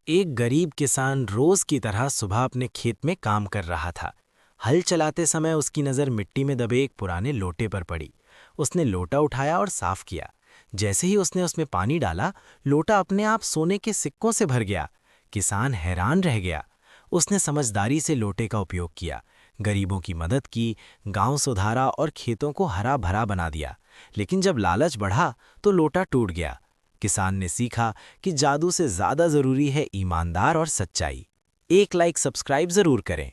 एक गरीब किसान रोज की तरह सुबह अपने खेत में काम कर रहा था। हल चलाते समय उसकी नज़र मिट्टी में दबे एक पुराने लोटे पर पड़ी। उसने लोटा उठाया और साफ किया। जैसे ही उसने उसमें पानी डाला, लोटा अपने आप सोने के सिक्कों से भर गया। किसान हैरान रह गया। उसने समझदारी से लोटे का उपयोग किया, गरीबों की मदद की, गांव सुधारा और खेतों को हरा भरा बना दिया। लेकिन जब लालच बढ़ा तो लोटा टूट गया। किसान ने सीखा कि जादू से ज्यादा जरूरी है ईमानदार और सच्चाई। एक लाइक सब्सक्राइब जरूर करें।